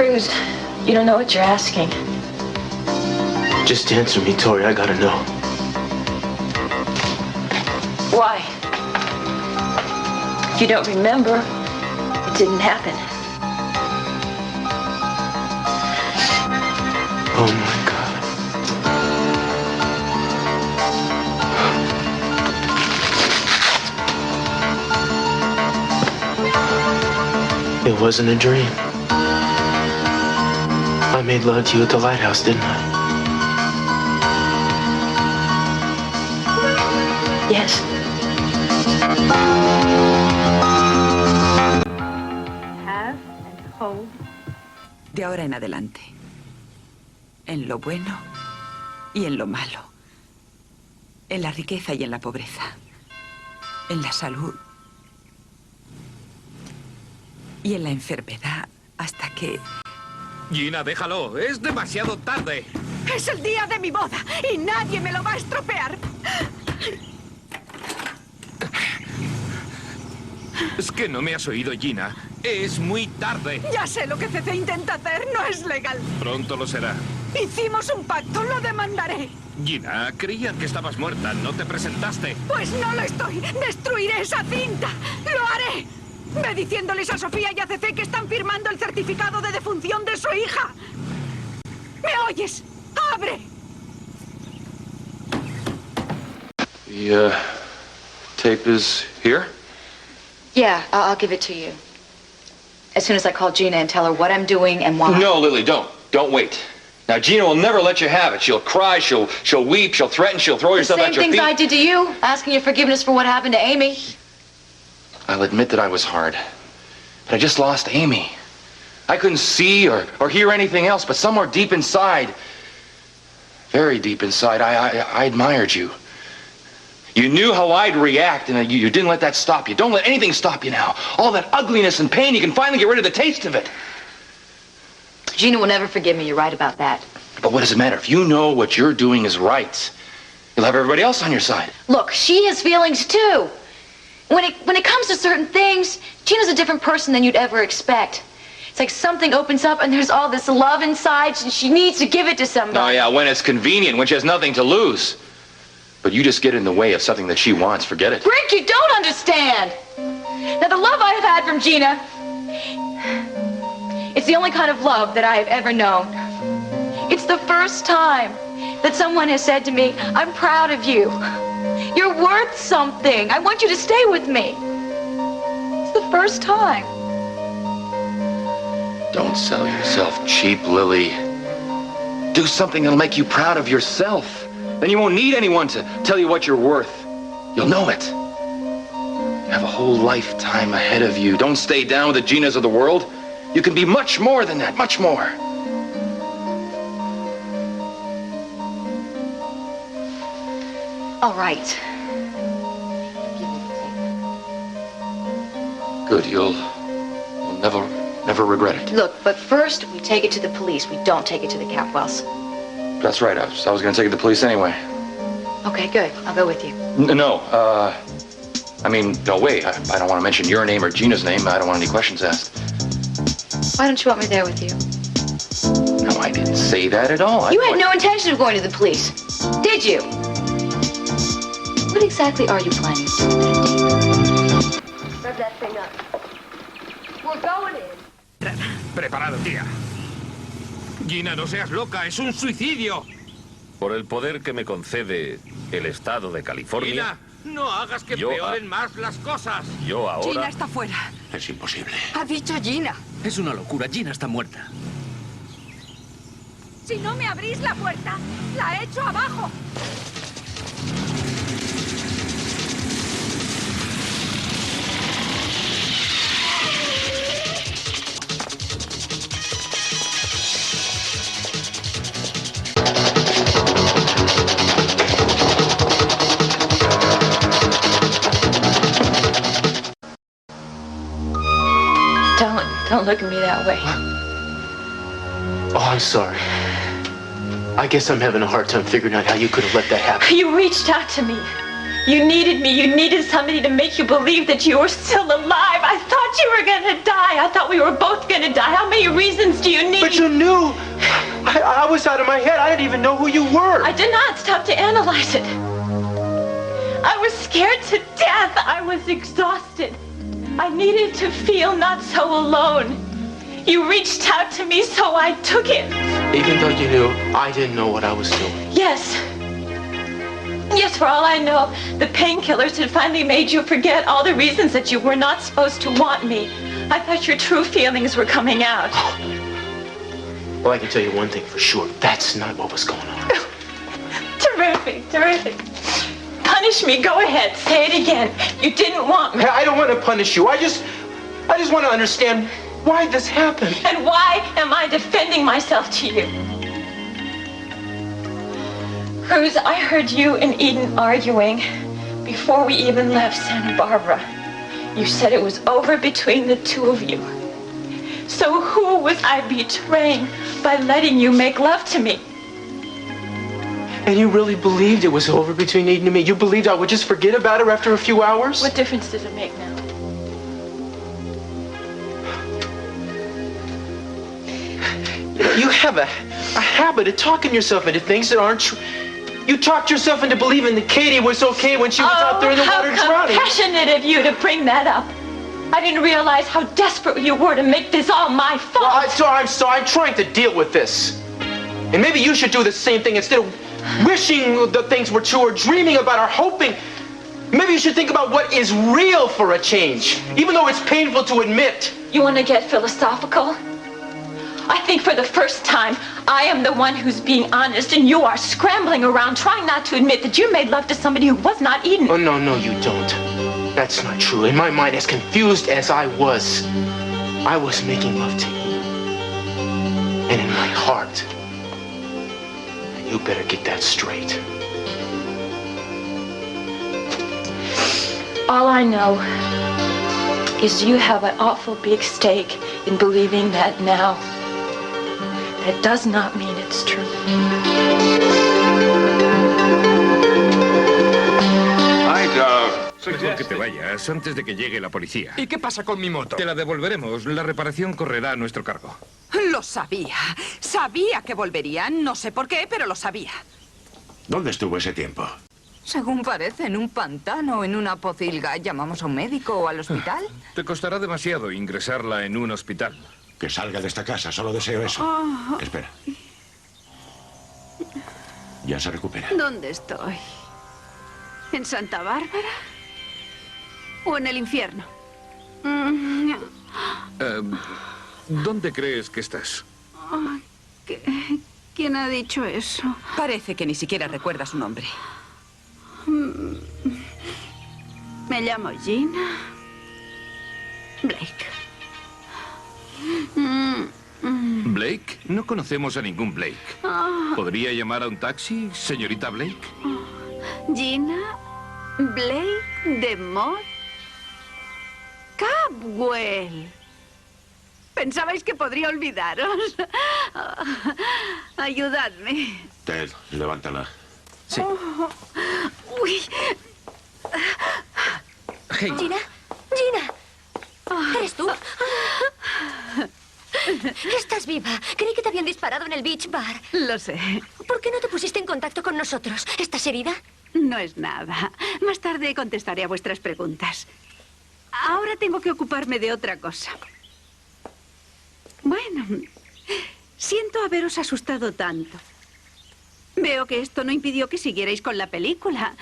rude. You don't know what you're asking. Just answer me, Tori. I gotta know. Why? If you don't remember, it didn't happen. Oh my God. It wasn't a dream. I made love to you at the lighthouse, didn't I? Yes. Have and hold. De ahora en adelante. En lo bueno y en lo malo. En la riqueza y en la pobreza. En la salud y en la enfermedad, hasta que... Gina, déjalo. Es demasiado tarde. Es el día de mi boda y nadie me lo va a estropear. Es que no me has oído, Gina. Es muy tarde. Ya sé lo que CC intenta hacer. No es legal. Pronto lo será. Hicimos un pacto. Lo demandaré. Gina, creían que estabas muerta. No te presentaste. Pues no lo estoy. Destruiré esa cinta. ¡Lo haré! Ve diciéndoles a Sofía y a CC que están firmando el certificado de defunción de su hija. ¿Me oyes? ¡Abre! The tape is here? Yeah, I'll give it to you. As soon as I call Gina and tell her what I'm doing and why. No, Lily, don't. Don't wait. Now, Gina will never let you have it. She'll cry, she'll weep, she'll threaten, she'll throw herself at your feet. The same things I did to you, asking your forgiveness for what happened to Amy. I'll admit that I was hard. But I just lost Amy. I couldn't see or hear anything else, but somewhere deep inside, very deep inside, I admired you. You knew how I'd react, and you didn't let that stop you. Don't let anything stop you now. All that ugliness and pain, you can finally get rid of the taste of it. Gina will never forgive me. You're right about that. But what does it matter? If you know what you're doing is right, you'll have everybody else on your side. Look, she has feelings too. When it comes to certain things, Gina's a different person than you'd ever expect. It's like something opens up and there's all this love inside and she needs to give it to somebody. Oh, yeah, when it's convenient, when she has nothing to lose. But you just get in the way of something that she wants. Forget it. Rick, you don't understand. Now, the love I've had from Gina, it's the only kind of love that I have ever known. It's the first time that someone has said to me, I'm proud of you. You're worth something. I want you to stay with me. It's the first time. Don't sell yourself cheap, Lily. Do something that'll make you proud of yourself. Then you won't need anyone to tell you what you're worth. You'll know it. You have a whole lifetime ahead of you. Don't stay down with the Ginas of the world. You can be much more than that, much more. All right. Good, you'll never regret it. Look, but first we take it to the police. We don't take it to the Capwells. That's right, I was going to take it to the police anyway. Okay, good. I'll go with you. No, way. I don't want to mention your name or Gina's name. I don't want any questions asked. Why don't you want me there with you? No, I didn't say that at all. You had no intention of going to the police, did you? What exactly are you planning to do that day? Rev that thing up. We're going in. Preparado, tía. Gina, no seas loca. Es un suicidio. Por el poder que me concede el estado de California... Gina, no hagas que empeoren más las cosas. Yo ahora... Gina está fuera. Es imposible. Ha dicho Gina. Es una locura. Gina está muerta. Si no me abrís la puerta, la echo abajo. Don't look at me that way. Oh, I'm sorry. I guess I'm having a hard time figuring out how you could have let that happen. You reached out to me. You needed me. You needed somebody to make you believe that you were still alive. I thought you were gonna die. I thought we were both gonna die. How many reasons do you need? But you knew. I was out of my head. I didn't even know who you were. I did not stop to analyze it. I was scared to death. I was exhausted. I needed to feel not so alone. You reached out to me, so I took it. Even though you knew, I didn't know what I was doing. Yes. Yes, for all I know, the painkillers had finally made you forget all the reasons that you were not supposed to want me. I thought your true feelings were coming out. Well, I can tell you one thing for sure. That's not what was going on. Terrific, terrific. Punish me. Go ahead. Say it again. You didn't want me. Hey, I don't want to punish you. I just want to understand why this happened. And why am I defending myself to you? Cruz, I heard you and Eden arguing before we even left Santa Barbara. You said it was over between the two of you. So who was I betraying by letting you make love to me? And you really believed it was over between Eden and me? You believed I would just forget about her after a few hours? What difference does it make now? You have a habit of talking yourself into things that aren't true. You talked yourself into believing that Katie was okay when she was out there in the water drowning. How compassionate of you to bring that up. I didn't realize how desperate you were to make this all my fault. Well, I'm trying to deal with this. And maybe you should do the same thing instead of wishing that things were true or dreaming about or hoping. Maybe you should think about what is real for a change, even though it's painful to admit. You want to get philosophical? I think for the first time, I am the one who's being honest, and you are scrambling around trying not to admit that you made love to somebody who was not Eden. Oh, no, you don't. That's not true. In my mind, as confused as I was making love to you. And in my heart, you better get that straight. All I know is you have an awful big stake in believing that now. That does not mean it's true. Mejor que te vayas antes de que llegue la policía. ¿Y qué pasa con mi moto? Te la devolveremos. La reparación correrá a nuestro cargo. Lo sabía. Sabía que volverían. No sé por qué, pero lo sabía. ¿Dónde estuvo ese tiempo? Según parece, en un pantano, en una pocilga. ¿Llamamos a un médico o al hospital? Te costará demasiado ingresarla en un hospital. Que salga de esta casa, solo deseo eso. Espera. Ya se recupera. ¿Dónde estoy? ¿En Santa Bárbara? ¿O en el infierno? ¿Dónde crees que estás? ¿Quién ha dicho eso? Parece que ni siquiera recuerda su nombre. Me llamo Gina Blake. ¿Blake? No conocemos a ningún Blake. ¿Podría llamar a un taxi, señorita Blake? Gina Blake de Mod Capwell. ¿Pensabais que podría olvidaros? Ayudadme. Ted, levántala. Sí. Uy. Hey. Gina, ¿eres tú? Estás viva. Creí que te habían disparado en el beach bar. Lo sé. ¿Por qué no te pusiste en contacto con nosotros? ¿Estás herida? No es nada. Más tarde contestaré a vuestras preguntas. Ahora tengo que ocuparme de otra cosa. Bueno, siento haberos asustado tanto. Veo que esto no impidió que siguierais con la película.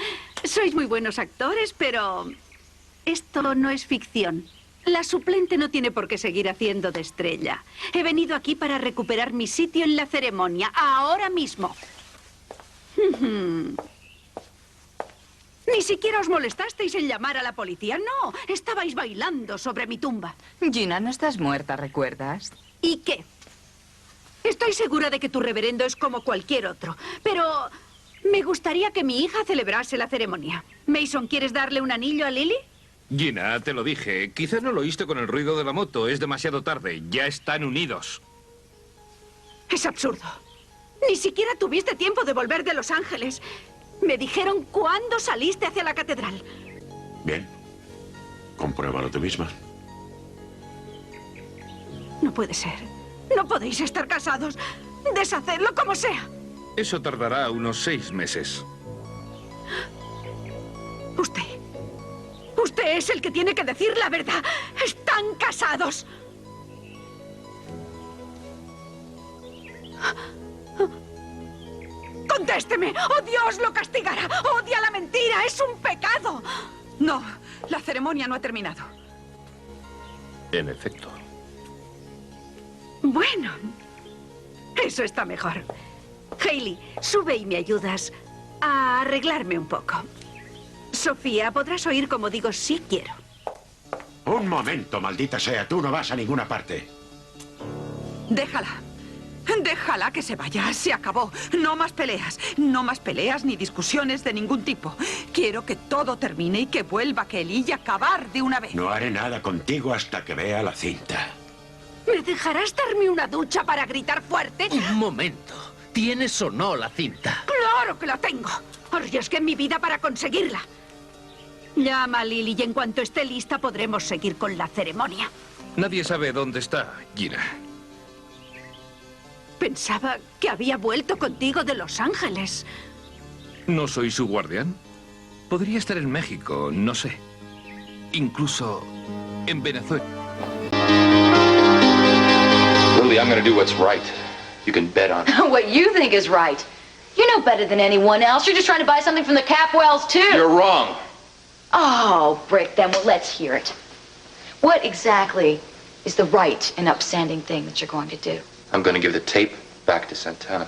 Sois muy buenos actores, pero esto no es ficción. La suplente no tiene por qué seguir haciendo de estrella. He venido aquí para recuperar mi sitio en la ceremonia, ahora mismo. Ni siquiera os molestasteis en llamar a la policía. No, estabais bailando sobre mi tumba. Gina, no estás muerta, ¿recuerdas? ¿Y qué? Estoy segura de que tu reverendo es como cualquier otro, pero me gustaría que mi hija celebrase la ceremonia. Mason, ¿quieres darle un anillo a Lily? Gina, te lo dije. Quizás no lo oíste con el ruido de la moto. Es demasiado tarde. Ya están unidos. Es absurdo. Ni siquiera tuviste tiempo de volver de Los Ángeles. Me dijeron cuándo saliste hacia la catedral. Bien. Compruébalo tú misma. No puede ser. No podéis estar casados. Deshacedlo como sea. Eso tardará unos 6 meses. Usted es el que tiene que decir la verdad. Están casados. ¡Contésteme! ¡Oh, Dios lo castigará! ¡Odia la mentira! ¡Es un pecado! No, la ceremonia no ha terminado. En efecto. Bueno, eso está mejor. Hailey, sube y me ayudas a arreglarme un poco. Sofía, podrás oír como digo sí quiero. Un momento, maldita sea. Tú no vas a ninguna parte. Déjala. Déjala que se vaya. Se acabó. No más peleas. No más peleas ni discusiones de ningún tipo. Quiero que todo termine y que vuelva Kelly y acabar de una vez. No haré nada contigo hasta que vea la cinta. ¿Me dejarás darme una ducha para gritar fuerte? Un momento. ¿Tienes o no la cinta? ¡Claro que la tengo! Arriesgué mi vida para conseguirla. Llama a Lily y en cuanto esté lista podremos seguir con la ceremonia. Nadie sabe dónde está, Gina. Pensaba que había vuelto contigo de Los Ángeles. ¿No soy su guardián? Podría estar en México, no sé. Incluso en Venezuela. Lily, I'm gonna do what's right. You can bet on it. What you think is right. You know better than anyone else. You're just trying to buy something from the Capwells, too. You're wrong. Oh, Brick, then, well, let's hear it. What exactly is the right and upstanding thing that you're going to do? I'm gonna give the tape back to Santana.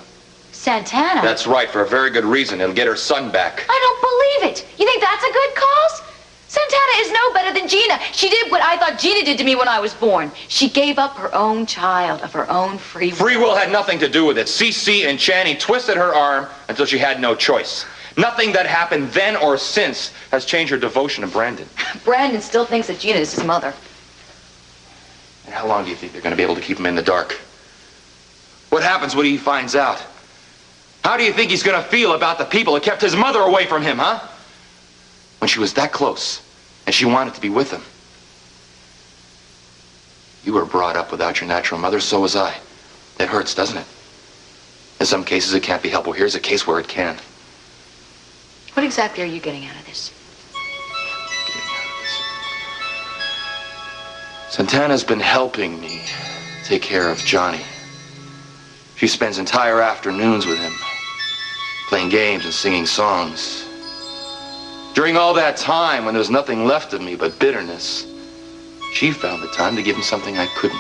Santana? That's right, for a very good reason. It'll get her son back. I don't believe it. You think that's a good cause? Santana is no better than Gina. She did what I thought Gina did to me when I was born. She gave up her own child of her own free will. Free will had nothing to do with it. CC and Channing twisted her arm until she had no choice. Nothing that happened then or since has changed her devotion to Brandon. Brandon still thinks that Gina is his mother. And how long do you think they're going to be able to keep him in the dark? What happens when he finds out? How do you think he's going to feel about the people that kept his mother away from him, huh? When she was that close, and she wanted to be with him. You were brought up without your natural mother, so was I. It hurts, doesn't it? In some cases, it can't be helped. Well, here's a case where it can. What exactly are you getting out of this? Santana's been helping me take care of Johnny. She spends entire afternoons with him, playing games and singing songs. During all that time, when there was nothing left of me but bitterness, she found the time to give him something I couldn't.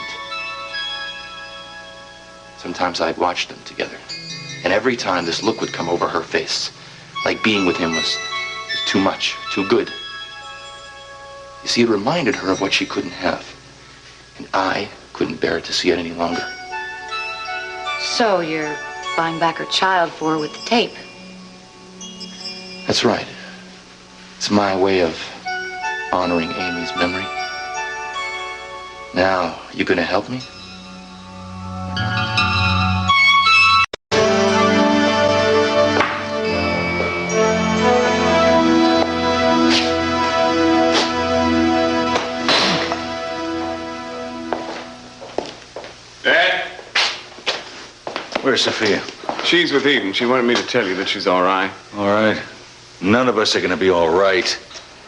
Sometimes I'd watch them together, and every time this look would come over her face, like being with him was too much, too good. You see, it reminded her of what she couldn't have, and I couldn't bear to see it any longer. So you're buying back her child for her with the tape? That's right. It's my way of honoring Amy's memory. Now, you gonna help me? Dad? Where's Sophia? She's with Eden. She wanted me to tell you that she's all right. All right. None of us are going to be all right.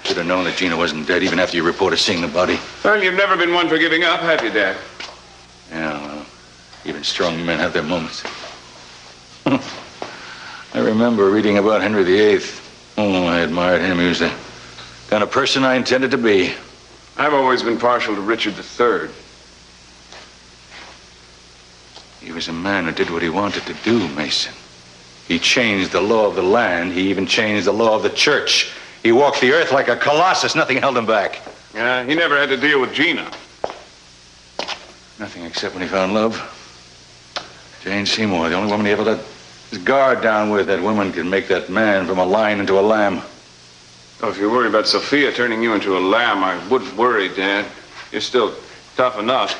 Should have known that Gina wasn't dead even after you reported seeing the body. Well, you've never been one for giving up, have you, Dad? Yeah, well, even strong men have their moments. I remember reading about Henry VIII. Oh, I admired him. He was the kind of person I intended to be. I've always been partial to Richard III. He was a man who did what he wanted to do, Mason. He changed the law of the land. He even changed the law of the church. He walked the earth like a colossus. Nothing held him back. Yeah, he never had to deal with Gina. Nothing except when he found love. Jane Seymour, the only woman he ever let his guard down with. That woman could make that man from a lion into a lamb. Oh, if you worry about Sophia turning you into a lamb, I wouldn't worry, Dad. You're still tough enough.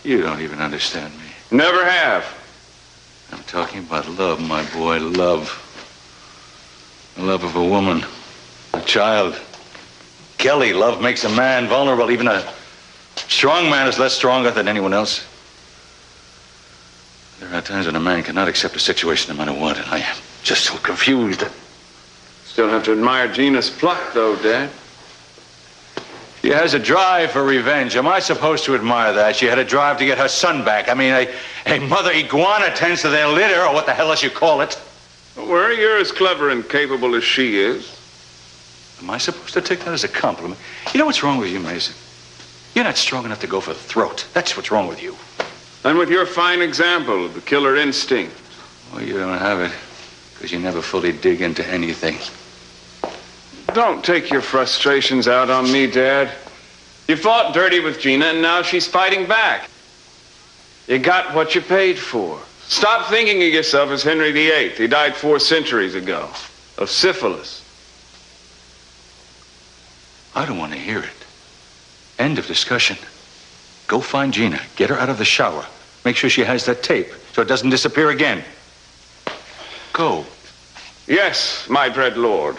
You don't even understand me. Never have. I'm talking about love, my boy, love. The love of a woman, a child. Kelly, love makes a man vulnerable. Even a strong man is less stronger than anyone else. There are times when a man cannot accept a situation no matter what, and I am just so confused. Still have to admire Gina's pluck, though, Dad. She has a drive for revenge. Am I supposed to admire that? She had a drive to get her son back. I mean, a mother iguana tends to their litter, or what the hell else you call it. Don't worry, you're as clever and capable as she is. Am I supposed to take that as a compliment? You know what's wrong with you, Mason? You're not strong enough to go for the throat. That's what's wrong with you. And with your fine example of the killer instinct. Well, you don't have it, because you never fully dig into anything. Don't take your frustrations out on me, Dad. You fought dirty with Gina, and now she's fighting back. You got what you paid for. Stop thinking of yourself as Henry VIII. He died 4 centuries ago of syphilis. I don't want to hear it. End of discussion. Go find Gina. Get her out of the shower. Make sure she has that tape so it doesn't disappear again. Go. Yes, my dread lord.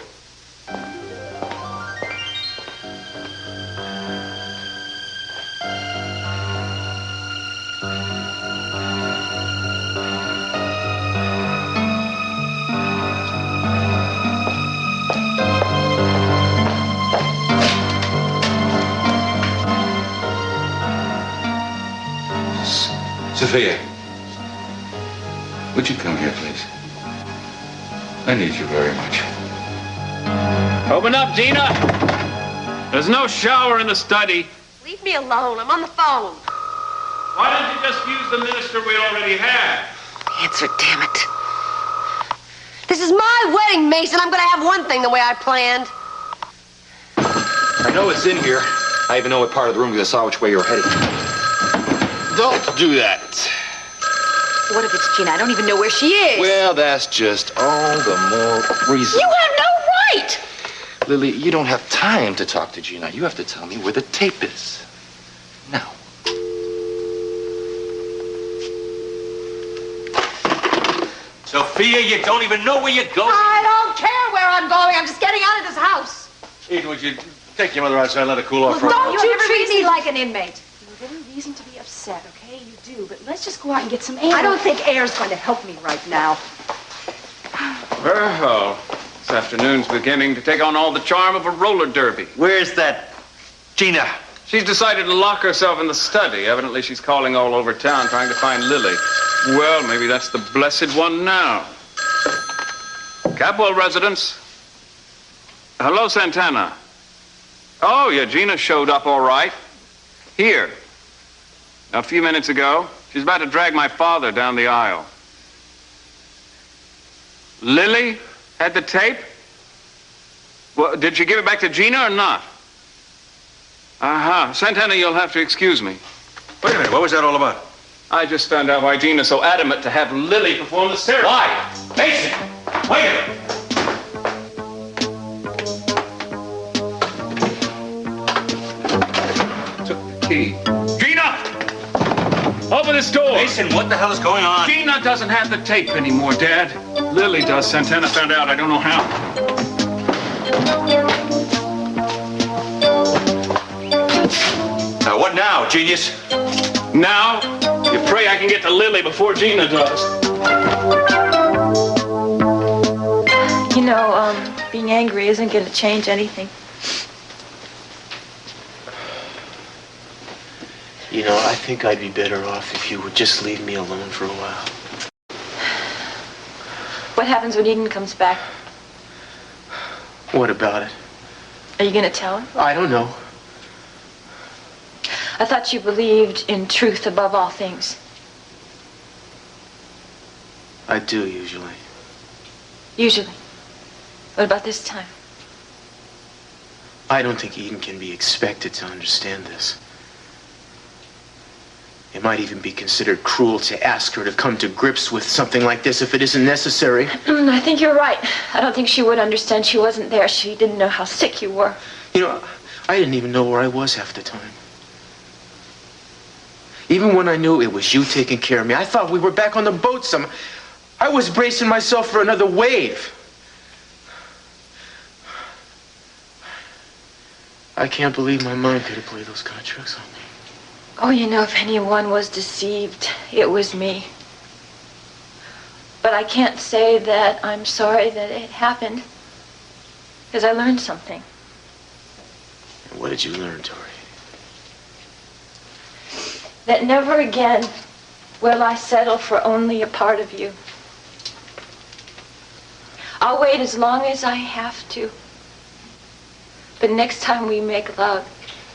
Sophia, would you come here, please? I need you very much. Open up, Gina. There's no shower in the study. Leave me alone. I'm on the phone. Why don't you just use the minister we already have? Answer, damn it. This is my wedding, Mason. I'm going to have one thing the way I planned. I know it's in here. I even know what part of the room because I saw which way you were heading. Don't do that. What if it's Gina? I don't even know where she is. Well, that's just all the more reason. You have no right! Lily, you don't have time to talk to Gina. You have to tell me where the tape is. Now. Sophia, you don't even know where you're going. I don't care where I'm going. I'm just getting out of this house. Eden, would you take your mother outside and let her cool off for a Don't You you have every treat me reason- like an inmate. You have every reason to be upset, okay? You do, but let's just go out and get some air. I don't think air's going to help me right now. Well, this afternoon's beginning to take on all the charm of a roller derby. Where's that Gina? She's decided to lock herself in the study. Evidently, she's calling all over town trying to find Lily. Well, maybe that's the blessed one now. Capwell residence. Hello, Santana. Oh, yeah, Gina showed up all right. Here. A few minutes ago. She's about to drag my father down the aisle. Lily had the tape? Well, did she give it back to Gina or not? Uh-huh. Santana, you'll have to excuse me. Wait a minute, what was that all about? I just found out why Gina's so adamant to have Lily perform the ceremony. Why? Mason! Wait a minute! Took the key. Gina! Open this door! Mason, what the hell is going on? Gina doesn't have the tape anymore, Dad. Lily does. Santana found out. I don't know how. Now, what now, genius? Now, you pray I can get to Lily before Gina does. You know, being angry isn't going to change anything. You know, I think I'd be better off if you would just leave me alone for a while. What happens when Eden comes back? What about it? Are you going to tell her? I don't know. I thought you believed in truth above all things. I do, usually. Usually. What about this time? I don't think Eden can be expected to understand this. It might even be considered cruel to ask her to come to grips with something like this if it isn't necessary. I think you're right. I don't think she would understand. She wasn't there. She didn't know how sick you were. You know, I didn't even know where I was half the time. Even when I knew it was you taking care of me, I thought we were back on the boat some. I was bracing myself for another wave. I can't believe my mind could have played those kind of tricks on me. Oh, you know, if anyone was deceived, it was me. But I can't say that I'm sorry that it happened, because I learned something. And what did you learn, Tori? That never again will I settle for only a part of you. I'll wait as long as I have to. But next time we make love,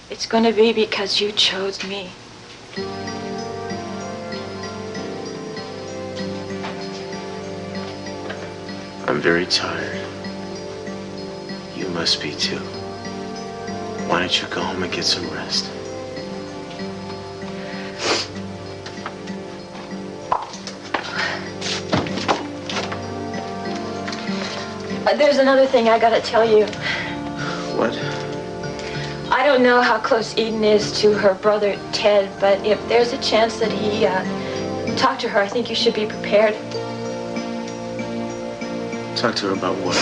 it's going to be because you chose me. I'm very tired. You must be too. Why don't you go home and get some rest? There's another thing I gotta tell you. What? I don't know how close Eden is to her brother Ted, but if there's a chance that he talked to her, I think you should be prepared. Talk to her about what?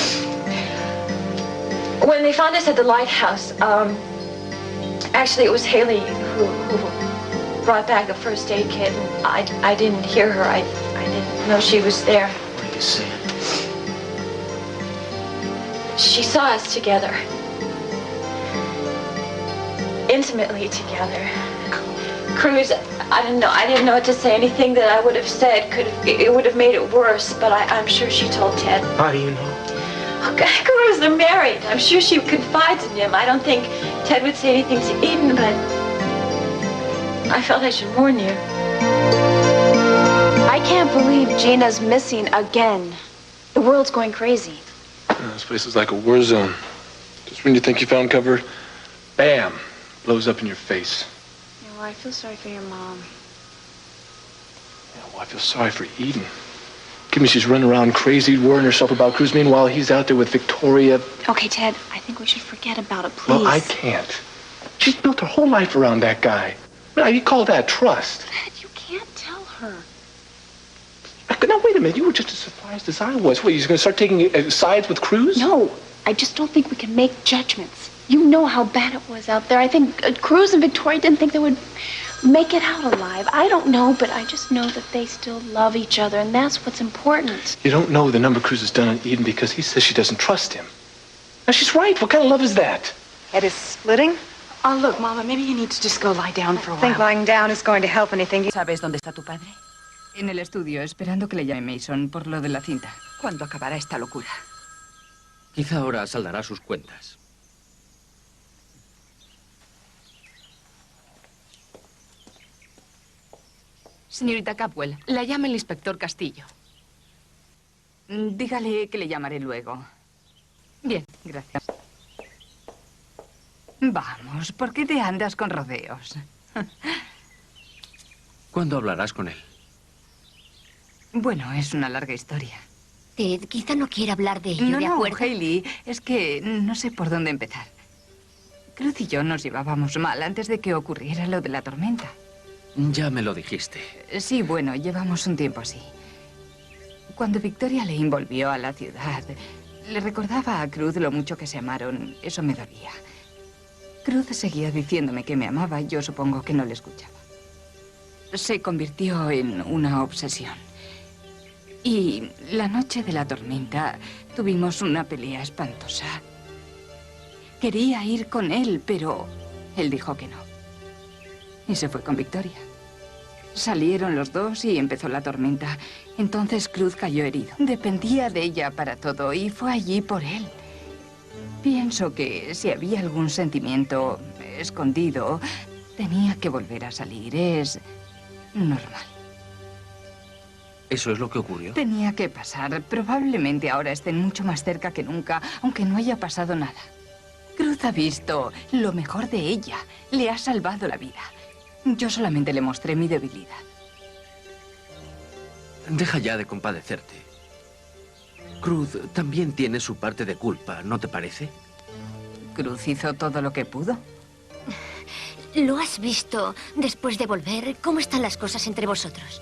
When they found us at the lighthouse, actually it was Haley who brought back a first aid kit, and I didn't hear her. I didn't know she was there. What are you saying? She saw us together. Intimately together. Cruz, I didn't know what to say. Anything that I would have said it would have made it worse, but I'm sure she told Ted. How do you know? Oh, Cruz, they're married. I'm sure she confides in him. I don't think Ted would say anything to Eden, but I felt I should warn you. I can't believe Gina's missing again. The world's going crazy. This place is like a war zone. Just when you think you found cover, bam, blows up in your face. Yeah, well, I feel sorry for your mom. Yeah, well, I feel sorry for Eden. Give me, she's running around crazy, worrying herself about Cruz. Meanwhile, he's out there with Victoria. Okay, Ted, I think we should forget about it, please. Well, I can't. She's built her whole life around that guy. Now, you call that trust? Ted, you can't tell her. Now, wait a minute. You were just as surprised as I was. What, you're going to start taking sides with Cruz? No, I just don't think we can make judgments. You know how bad it was out there. I think Cruz and Victoria didn't think they would make it out alive. I don't know, but I just know that they still love each other, and that's what's important. You don't know the number Cruz has done on Eden because he says she doesn't trust him. Now, she's right. What kind of love is that? Head is splitting? Oh, look, Mama, maybe you need to just go lie down for a while. I think lying down is going to help anything. ¿Sabes dónde está tu padre? En el estudio, esperando que le llame Mason por lo de la cinta. ¿Cuándo acabará esta locura? Quizá ahora saldará sus cuentas. Señorita Capwell, la llama el inspector Castillo. Dígale que le llamaré luego. Bien, gracias. Vamos, ¿por qué te andas con rodeos? ¿Cuándo hablarás con él? Bueno, es una larga historia. Ted, quizá no quiera hablar de ello, ¿de acuerdo? No, Hailey, es que no sé por dónde empezar. Cruz y yo nos llevábamos mal antes de que ocurriera lo de la tormenta. Ya me lo dijiste. Sí, bueno, llevamos un tiempo así. Cuando Victoria le envolvió a la ciudad, le recordaba a Cruz lo mucho que se amaron. Eso me dolía. Cruz seguía diciéndome que me amaba y yo supongo que no le escuchaba. Se convirtió en una obsesión. Y la noche de la tormenta tuvimos una pelea espantosa. Quería ir con él, pero él dijo que no. Y se fue con Victoria. Salieron los dos y empezó la tormenta. Entonces Cruz cayó herido. Dependía de ella para todo y fue allí por él. Pienso que si había algún sentimiento escondido, tenía que volver a salir. Es normal. ¿Eso es lo que ocurrió? Tenía que pasar. Probablemente ahora estén mucho más cerca que nunca, aunque no haya pasado nada. Cruz ha visto lo mejor de ella. Le ha salvado la vida. Yo solamente le mostré mi debilidad. Deja ya de compadecerte. Cruz también tiene su parte de culpa, ¿no te parece? Cruz hizo todo lo que pudo. ¿Lo has visto después de volver? ¿Cómo están las cosas entre vosotros?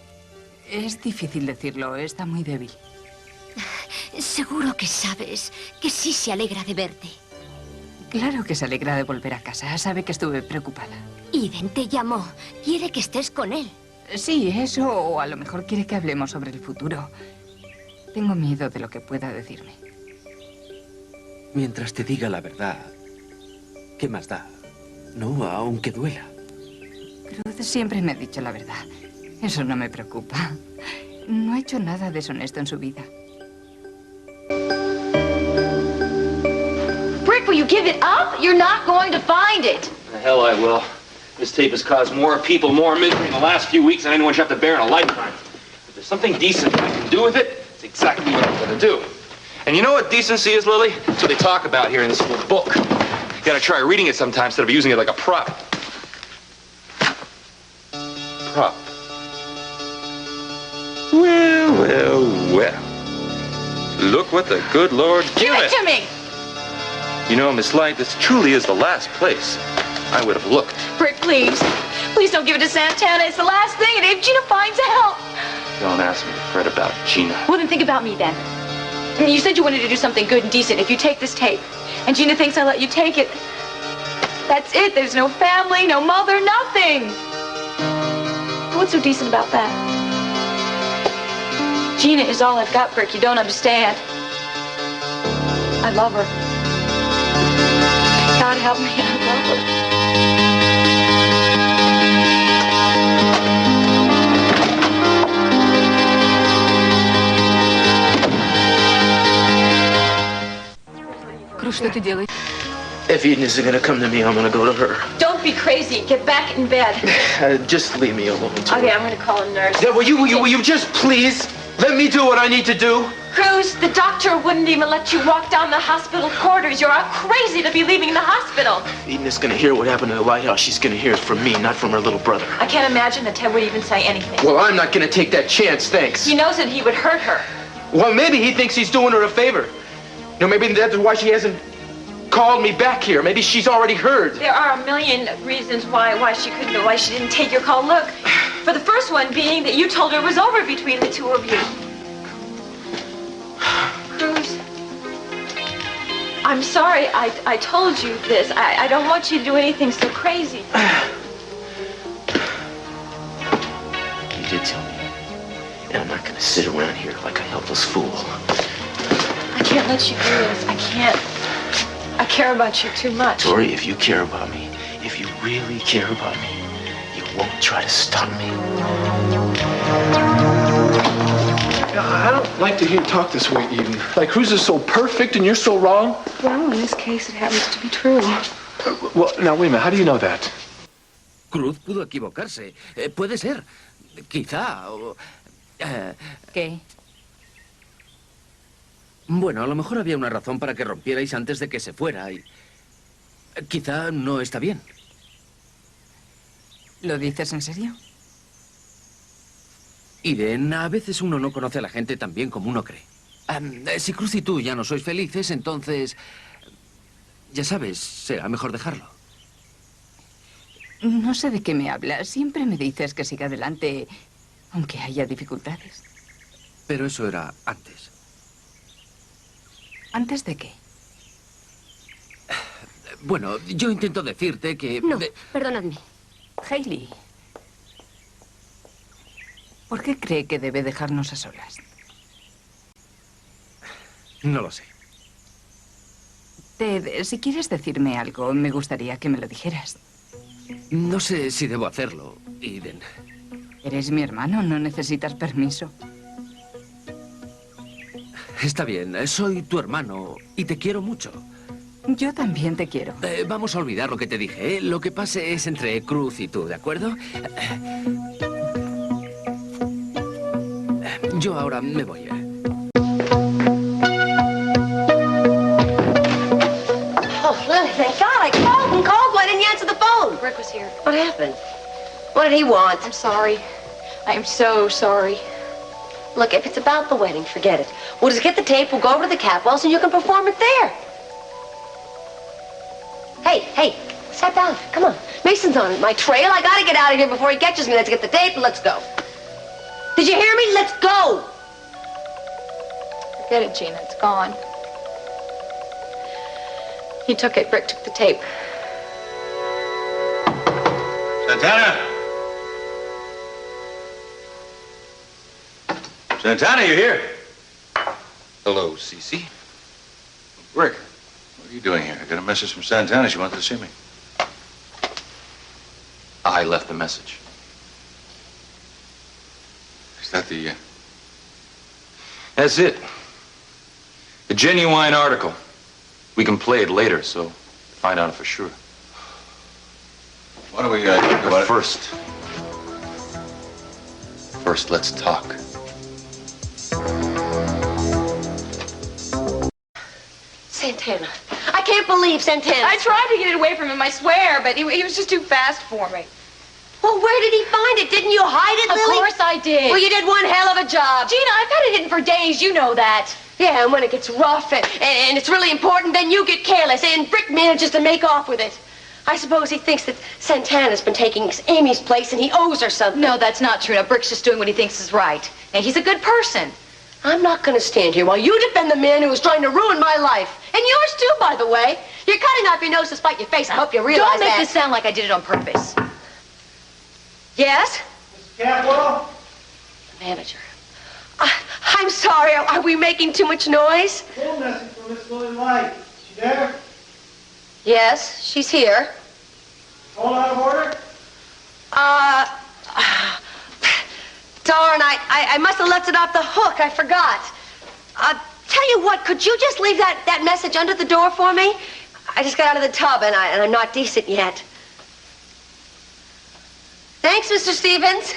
Es difícil decirlo, está muy débil. Seguro que sabes que sí se alegra de verte. Claro que se alegra de volver a casa. Sabe que estuve preocupada. Eden te llamó. Quiere que estés con él. Sí, eso, o a lo mejor quiere que hablemos sobre el futuro. Tengo miedo de lo que pueda decirme. Mientras te diga la verdad, ¿qué más da? No, aunque duela. Cruz siempre me ha dicho la verdad. Eso no me preocupa. No ha hecho nada deshonesto en su vida. Brick, will you give it up? You're not going to find it. The hell I will. This tape has caused more people more misery in the last few weeks than anyone should have to bear in a lifetime. If there's something decent I can do with it, it's exactly what I'm going to do. And you know what decency is, Lily? That's what they talk about here in this little book. You gotta try reading it sometime instead of using it like a prop. Prop. Well, well, well. Look what the good Lord Give it to me! You know, Miss Light, this truly is the last place I would have looked. Brick, please. Please don't give it to Santana. It's the last thing, and if Gina finds out... Don't ask me to fret about Gina. Well, then think about me, then. I mean, you said you wanted to do something good and decent. If you take this tape, and Gina thinks I let you take it, that's it. There's no family, no mother, nothing. What's so decent about that? Gina is all I've got, Brick. You don't understand. I love her. God help me, I love her. Cruz, что ты делаешь? If Eden isn't gonna come to me, I'm gonna go to her. Don't be crazy. Get back in bed. Just leave me alone. Okay, I'm gonna call a nurse. Yeah, will you just please let me do what I need to do? Cruz, the doctor wouldn't even let you walk down the hospital corridors. You're all crazy to be leaving the hospital. If Eden is gonna hear what happened to the lighthouse, she's gonna hear it from me, not from her little brother. I can't imagine that Ted would even say anything. Well, I'm not gonna take that chance, thanks. He knows that he would hurt her. Well, maybe he thinks he's doing her a favor. You know, maybe that's why she hasn't called me back here. Maybe she's already heard. There are a million reasons why she couldn't, why she didn't take your call. Look, for the first one being that you told her it was over between the two of you. Cruz, I'm sorry I told you this. I don't want you to do anything so crazy. You did tell me. And I'm not gonna sit around here like a helpless fool. I can't let you do this. I can't. I care about you too much. Tori, if you care about me, if you really care about me, you won't try to stop me. I don't like to hear you talk this way, Eden. Like, Cruz is so perfect and you're so wrong. Well, in this case, it happens to be true. Well, now, wait a minute. How do you know that? Cruz pudo equivocarse. Puede ser. Quizá. ¿Qué? Bueno, a lo mejor había una razón para que rompierais antes de que se fuera y... Quizá no está bien. ¿Lo dices en serio? Eden, a veces uno no conoce a la gente tan bien como uno cree. Si Cruz y tú ya no sois felices, entonces... Ya sabes, será mejor dejarlo. No sé de qué me hablas. Siempre me dices que siga adelante, aunque haya dificultades. Pero eso era antes. ¿Antes de qué? Bueno, yo intento decirte que... No, perdonadme. Hailey, ¿por qué cree que debe dejarnos a solas? No lo sé. Ted, si quieres decirme algo, me gustaría que me lo dijeras. No sé si debo hacerlo, Eden. Eres mi hermano, no necesitas permiso. Está bien, soy tu hermano y te quiero mucho. Yo también te quiero. Vamos a olvidar lo que te dije, ¿eh? Lo que pase es entre Cruz y tú, ¿de acuerdo? Yo ahora me voy. Oh, Lily, thank God. I called and called. Why didn't you answer the phone? Rick was here. What happened? What did he want? I'm sorry. I am so sorry. Look, if it's about the wedding, forget it. We'll just get the tape, we'll go over to the Capwells, and you can perform it there. Hey, sat down. Come on. Mason's on my trail. I gotta get out of here before he catches me. Let's get the tape and let's go. Did you hear me? Let's go! Forget it, Gina. It's gone. He took it. Brick took the tape. Santana! Santana, you here? Hello, Cece. Rick, what are you doing here? I got a message from Santana. She wanted to see me. I left the message. Is that the... That's it. A genuine article. We can play it later, so find out for sure. Why don't we talk about it? First, let's talk. Santana. I can't believe Santana. I tried to get it away from him, I swear, but he was just too fast for me. Well, where did he find it? Didn't you hide it, Lily? Of course I did. Well, you did one hell of a job. Gina, I've had it hidden for days, you know that. Yeah, and when it gets rough and it's really important, then you get careless, and Brick manages to make off with it. I suppose he thinks that Santana's been taking Amy's place and he owes her something. No, that's not true. Now, Brick's just doing what he thinks is right. And he's a good person. I'm not going to stand here while you defend the man who was trying to ruin my life. And yours too, by the way. You're cutting off your nose to spite your face. I hope you realize that. Don't make this sound like I did it on purpose. Yes? Mrs. Capwell? The manager. I'm sorry. Are we making too much noise? Phone message from Miss Lily Light. Is she there? Yes, she's here. Phone out of order? Darn, I must have left it off the hook. I forgot. Tell you what, could you just leave that message under the door for me? I just got out of the tub and I'm not decent yet. Thanks, Mr. Stevens.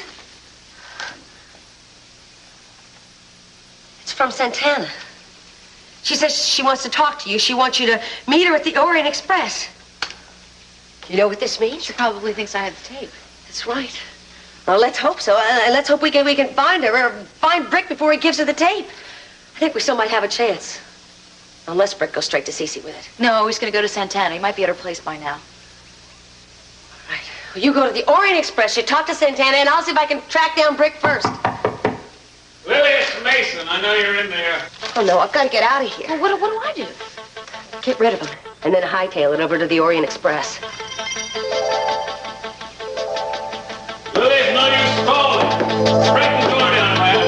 It's from Santana. She says she wants to talk to you. She wants you to meet her at the Orient Express. You know what this means? She probably thinks I have the tape. That's right. Well, let's hope so. Let's hope we can find her or find Brick before he gives her the tape. I think we still might have a chance. Unless Brick goes straight to Cece with it. No, he's going to go to Santana. He might be at her place by now. All right. Well, you go to the Orient Express. You talk to Santana, and I'll see if I can track down Brick first. Lily, it's Mason. I know you're in there. Oh, no, I've got to get out of here. Well, what do I do? Get rid of him, and then hightail it over to the Orient Express. Lily, it's no use stalling. Break the door down, man.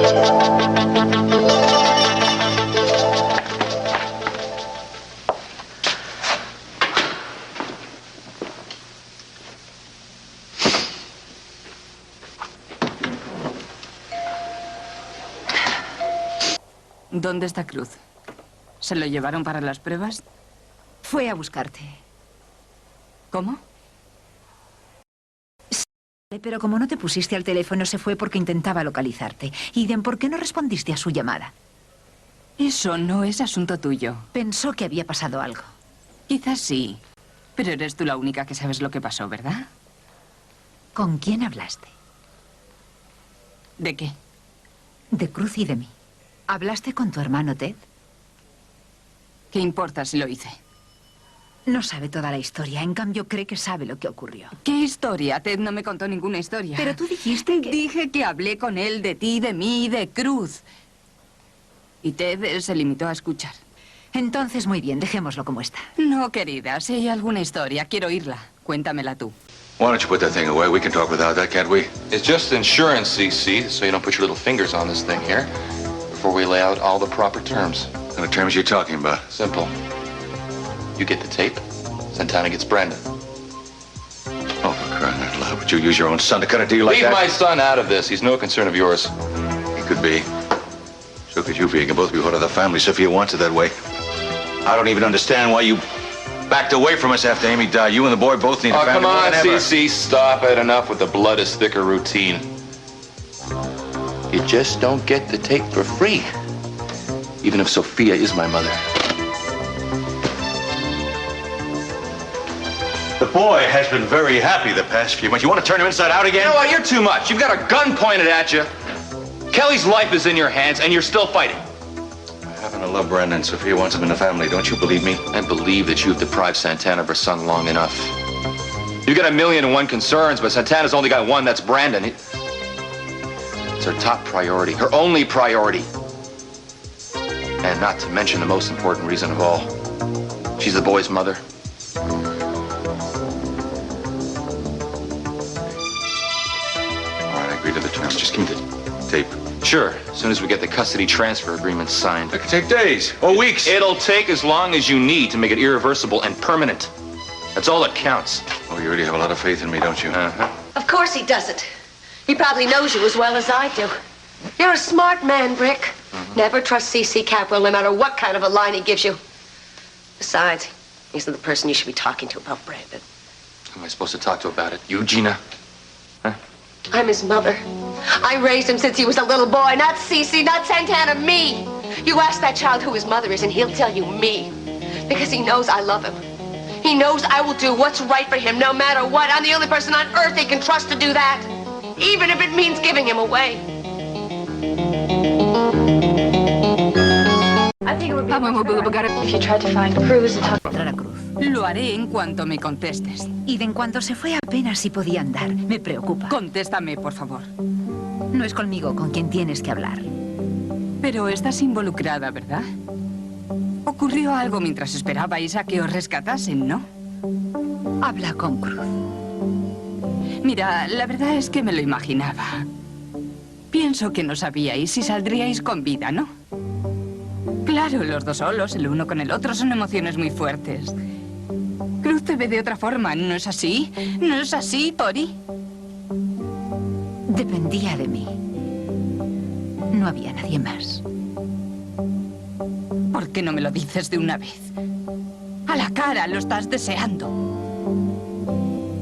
¿Dónde está Cruz? ¿Se lo llevaron para las pruebas? Fue a buscarte. ¿Cómo? Sí, pero como no te pusiste al teléfono, se fue porque intentaba localizarte. Iden, ¿por qué no respondiste a su llamada? Eso no es asunto tuyo. Pensó que había pasado algo. Quizás sí, pero eres tú la única que sabes lo que pasó, ¿verdad? ¿Con quién hablaste? ¿De qué? De Cruz y de mí. ¿Hablaste con tu hermano Ted? ¿Qué importa si lo hice? No sabe toda la historia, en cambio cree que sabe lo que ocurrió. ¿Qué historia? Ted no me contó ninguna historia. Pero tú dijiste que... Dije que hablé con él de ti, de mí, de Cruz. Y Ted se limitó a escuchar. Entonces, muy bien, dejémoslo como está. No, querida, si hay alguna historia, quiero oírla. Cuéntamela tú. Why don't you put that thing away? We can talk without that, can't we? It's just insurance, CC, so you don't put your little fingers on this thing here before we lay out all the proper terms. What kind of terms are you talking about? Simple. You get the tape, Santana gets Brandon. Oh, for crying out loud. Would you use your own son to cut a deal like that? Leave my son out of this. He's no concern of yours. He could be. So could you be. You can both be part of the family. Sophia wants it that way. I don't even understand why you backed away from us after Amy died. You and the boy both need a family. Oh, come more on, than ever. CC, stop it. Enough with the blood is thicker routine. You just don't get the tape for free, even if Sophia is my mother. The boy has been very happy the past few months. You want to turn him inside out again? You know what? You're too much. You've got a gun pointed at you. Kelly's life is in your hands, and you're still fighting. I happen to love Brandon. Sophia wants him in the family. Don't you believe me? I believe that you've deprived Santana of her son long enough. You've got 1,000,001 concerns, but Santana's only got one. That's Brandon. It's her top priority, her only priority. And not to mention the most important reason of all. She's the boy's mother. All right, I agree to the terms. Just give me the tape. Sure, as soon as we get the custody transfer agreement signed. It could take days or weeks. It'll take as long as you need to make it irreversible and permanent. That's all that counts. Oh, you really have a lot of faith in me, don't you? Uh-huh. Of course he doesn't. He probably knows you as well as I do. You're a smart man, Brick. Never trust C.C. Capwell, no matter what kind of a line he gives you. Besides, he's not the person you should be talking to about Brandon. Who am I supposed to talk to about it? You, Gina? Huh? I'm his mother. I raised him since he was a little boy, not C.C., not Santana, me. You ask that child who his mother is, and he'll tell you me. Because he knows I love him. He knows I will do what's right for him, no matter what. I'm the only person on earth he can trust to do that. Even if it means giving him away. I think it would be if you tried to find Cruz and talk Contra la cruz. Lo haré en cuanto me contestes. Y de en cuanto se fue apenas si podía andar. Me preocupa. Contéstame, por favor. No es conmigo con quien tienes que hablar. Pero estás involucrada, ¿verdad? Ocurrió algo mientras esperabais a que os rescatasen, ¿no? Habla con Cruz. Mira, la verdad es que me lo imaginaba. Pienso que no sabíais si saldríais con vida, ¿no? Claro, los dos solos, el uno con el otro, son emociones muy fuertes. Cruz te ve de otra forma, ¿no es así? ¿No es así, Tori? Dependía de mí. No había nadie más. ¿Por qué no me lo dices de una vez? A la cara, lo estás deseando.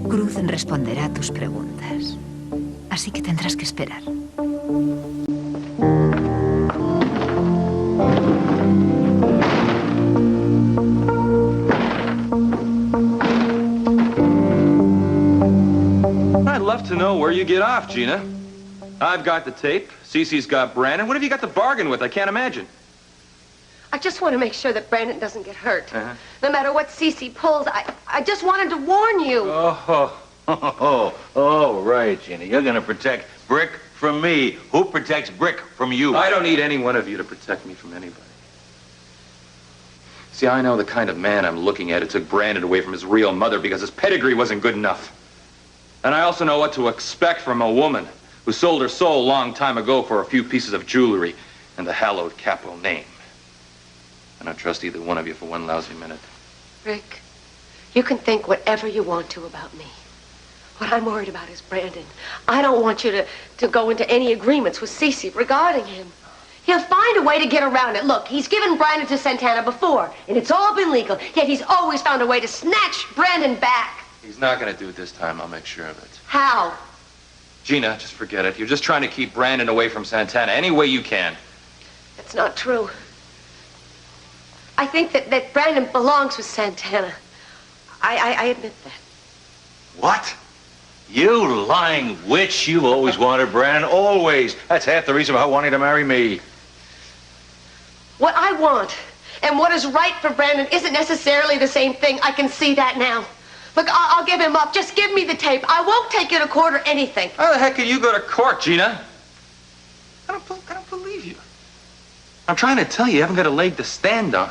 Cruz responderá a tus preguntas. Así que tendrás que esperar. I'd love to know where you get off, Gina. I've got the tape. Cece's got Brandon. What have you got to bargain with? I can't imagine. I just want to make sure that Brandon doesn't get hurt. No matter what Cece pulls, I just wanted to warn you. Oh, right, Gina. You're going to protect Brick from me. Who protects Brick from you? I don't need any one of you to protect me from anybody. See, I know the kind of man I'm looking at who took Brandon away from his real mother because his pedigree wasn't good enough. And I also know what to expect from a woman who sold her soul a long time ago for a few pieces of jewelry and the hallowed Capwell name. I don't trust either one of you for one lousy minute. Rick, you can think whatever you want to about me. What I'm worried about is Brandon. I don't want you to go into any agreements with Cece regarding him. He'll find a way to get around it. Look, he's given Brandon to Santana before, and it's all been legal, yet he's always found a way to snatch Brandon back. He's not going to do it this time. I'll make sure of it. How? Gina, just forget it. You're just trying to keep Brandon away from Santana any way you can. That's not true. I think that Brandon belongs with Santana. I admit that. What? You lying witch. You've always wanted Brandon. Always. That's half the reason about wanting to marry me. What I want and what is right for Brandon isn't necessarily the same thing. I can see that now. Look, I'll give him up. Just give me the tape. I won't take you to court or anything. How the heck can you go to court, Gina? I don't believe you. I'm trying to tell you, you haven't got a leg to stand on.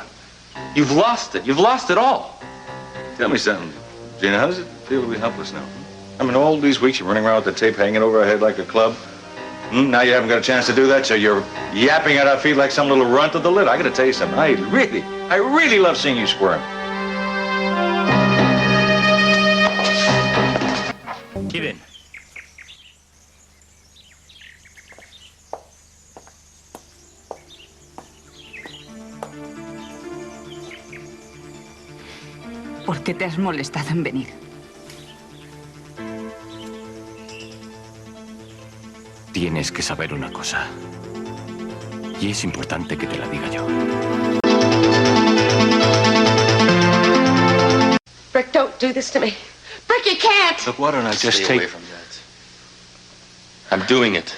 You've lost it. You've lost it all. Tell me something, Gina. How does it feel to be helpless now? I mean, all these weeks you're running around with the tape hanging over our head like a club. Now you haven't got a chance to do that, so you're yapping at our feet like some little runt of the lit. I gotta tell you something. I really love seeing you squirm. Get in. ¿Por qué te has molestado en venir? Tienes que saber una cosa. Y es importante que te la diga yo. Brick, don't do this to me. Brick, you can't. Look, why don't I just stay away from that? I'm doing it.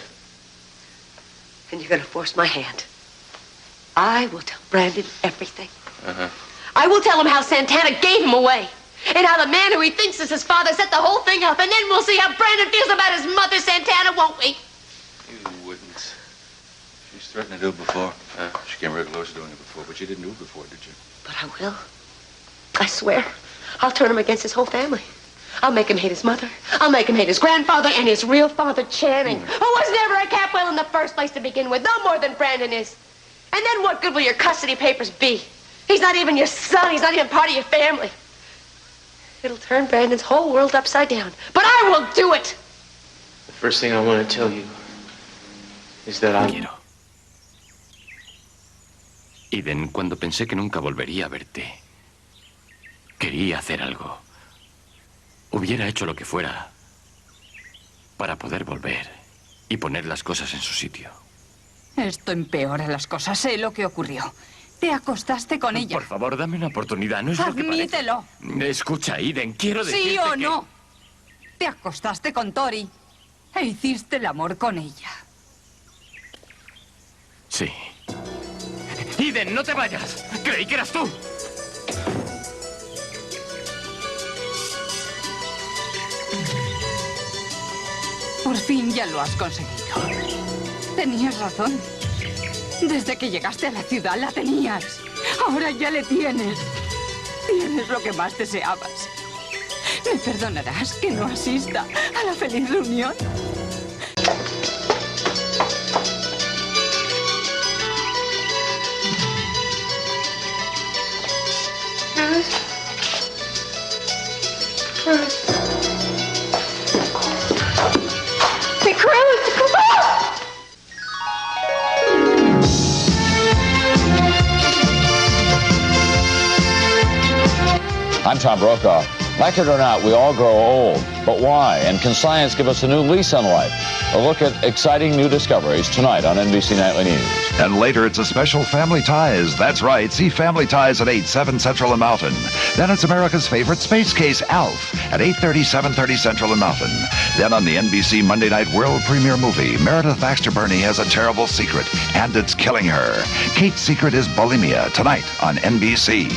And you're going to force my hand. I will tell Brandon everything. I will tell him how Santana gave him away. And how the man who he thinks is his father set the whole thing up. And then we'll see how Brandon feels about his mother, Santana, won't we? You wouldn't. She's threatened to do it before. She came real close to doing it before, but she didn't do it before, did you? But I will. I swear, I'll turn him against his whole family. I'll make him hate his mother. I'll make him hate his grandfather and his real father, Channing, who was never a Capwell in the first place to begin with, no more than Brandon is. And then what good will your custody papers be? He's not even your son. He's not even part of your family. It'll turn Brandon's whole world upside down. But I will do it! The first thing I want to tell you is that I... Eden, cuando pensé que nunca volvería a verte, quería hacer algo. Hubiera hecho lo que fuera para poder volver y poner las cosas en su sitio. Esto empeora las cosas. Sé lo que ocurrió. Te acostaste con ella. Por favor, dame una oportunidad. No es lo que Admítelo. parece. Escucha, Eden, quiero decirte ¿Sí o que... no? Te acostaste con Tori e hiciste el amor con ella. Sí. Eden, no te vayas. Creí que eras tú. Por fin ya lo has conseguido. Tenías razón. Desde que llegaste a la ciudad la tenías. Ahora ya le tienes. Tienes lo que más deseabas. ¿Me perdonarás que no asista a la feliz reunión? Hey, Cruz! Come on! I'm Tom Brokaw. Like it or not, we all grow old. But why? And can science give us a new lease on life? A look at exciting new discoveries tonight on NBC Nightly News. And later, it's a special Family Ties. That's right. See Family Ties at 8, 7 Central and Mountain. Then it's America's favorite space case, ALF, at 8:30, 7:30 Central and Mountain. Then on the NBC Monday night world premiere movie, Meredith Baxter Birney has a terrible secret, and it's killing her. Kate's secret is bulimia, tonight on NBC.